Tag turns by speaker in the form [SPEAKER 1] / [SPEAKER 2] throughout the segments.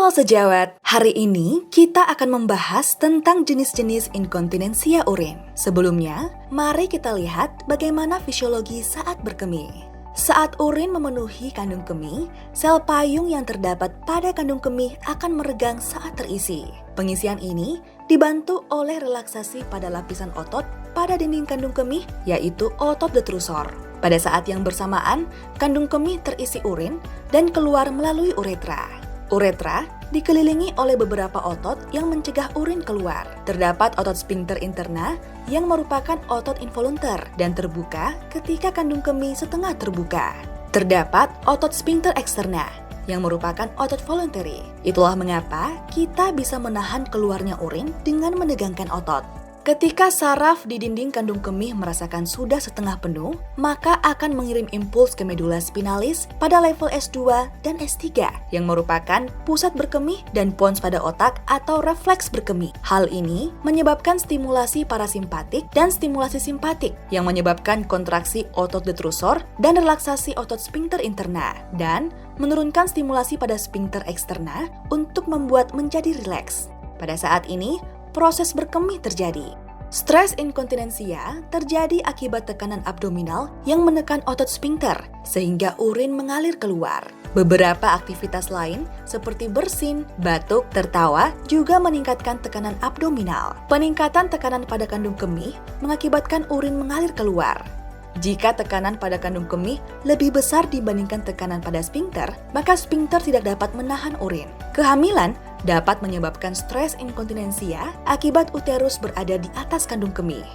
[SPEAKER 1] Halo sejawat, hari ini kita akan membahas tentang jenis-jenis inkontinensia urin. Sebelumnya, mari kita lihat bagaimana fisiologi saat berkemih. Saat urin memenuhi kandung kemih, sel payung yang terdapat pada kandung kemih akan meregang saat terisi. Pengisian ini dibantu oleh relaksasi pada lapisan otot pada dinding kandung kemih, yaitu otot detrusor. Pada saat yang bersamaan, kandung kemih terisi urin dan keluar melalui uretra. Uretra dikelilingi oleh beberapa otot yang mencegah urin keluar. Terdapat otot sphincter interna yang merupakan otot involunter dan terbuka ketika kandung kemih setengah terbuka. Terdapat otot sphincter eksterna yang merupakan otot voluntary. Itulah mengapa kita bisa menahan keluarnya urin dengan menegangkan otot. Ketika saraf di dinding kandung kemih merasakan sudah setengah penuh, maka akan mengirim impuls ke medula spinalis pada level S2 dan S3 yang merupakan pusat berkemih dan pons pada otak atau refleks berkemih. Hal ini menyebabkan stimulasi parasimpatik dan stimulasi simpatik yang menyebabkan kontraksi otot detrusor dan relaksasi otot sphincter interna dan menurunkan stimulasi pada sphincter eksterna untuk membuat menjadi rileks. Pada saat ini, proses berkemih terjadi. Stres inkontinensia terjadi akibat tekanan abdominal yang menekan otot sphincter sehingga urin mengalir keluar. Beberapa aktivitas lain seperti bersin, batuk, tertawa juga meningkatkan tekanan abdominal. Peningkatan tekanan pada kandung kemih mengakibatkan urin mengalir keluar. Jika tekanan pada kandung kemih lebih besar dibandingkan tekanan pada sphincter, maka sphincter tidak dapat menahan urin. Kehamilan dapat menyebabkan stres inkontinensia akibat uterus berada di atas kandung kemih.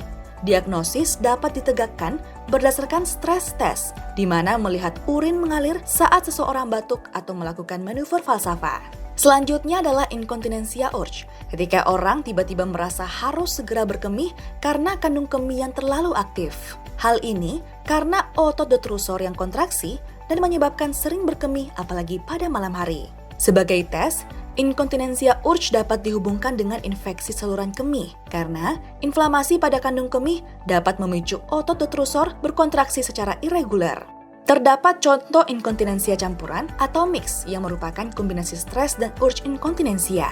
[SPEAKER 1] Diagnosis dapat ditegakkan berdasarkan stres test, di mana melihat urin mengalir saat seseorang batuk atau melakukan manuver falsafa. Selanjutnya adalah inkontinensia urge, ketika orang tiba-tiba merasa harus segera berkemih karena kandung kemih yang terlalu aktif. Hal ini karena otot detrusor yang kontraksi dan menyebabkan sering berkemih apalagi pada malam hari. Sebagai tes, inkontinensia urge dapat dihubungkan dengan infeksi saluran kemih karena inflamasi pada kandung kemih dapat memicu otot detrusor berkontraksi secara irregular. Terdapat contoh inkontinensia campuran atau mix yang merupakan kombinasi stres dan urge inkontinensia.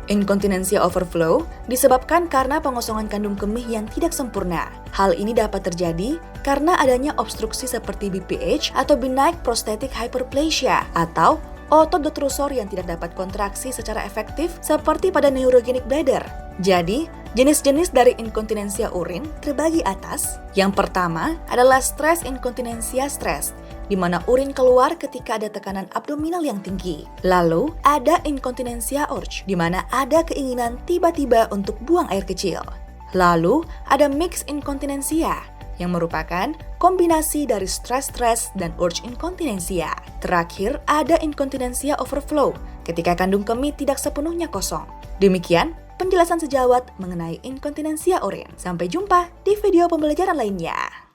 [SPEAKER 1] Inkontinensia overflow disebabkan karena pengosongan kandung kemih yang tidak sempurna. Hal ini dapat terjadi karena adanya obstruksi seperti BPH atau benign prostatic hyperplasia atau otot detrusor yang tidak dapat kontraksi secara efektif seperti pada neurogenic bladder. Jadi, jenis-jenis dari inkontinensia urin terbagi atas. Yang pertama adalah stres inkontinensia stres, di mana urin keluar ketika ada tekanan abdominal yang tinggi. Lalu, ada inkontinensia urge, di mana ada keinginan tiba-tiba untuk buang air kecil. Lalu, ada mix inkontinensia, yang merupakan kombinasi dari stres dan urge inkontinensia. Terakhir, ada inkontinensia overflow, ketika kandung kemih tidak sepenuhnya kosong. Demikian penjelasan sejawat mengenai inkontinensia urin. Sampai jumpa di video pembelajaran lainnya.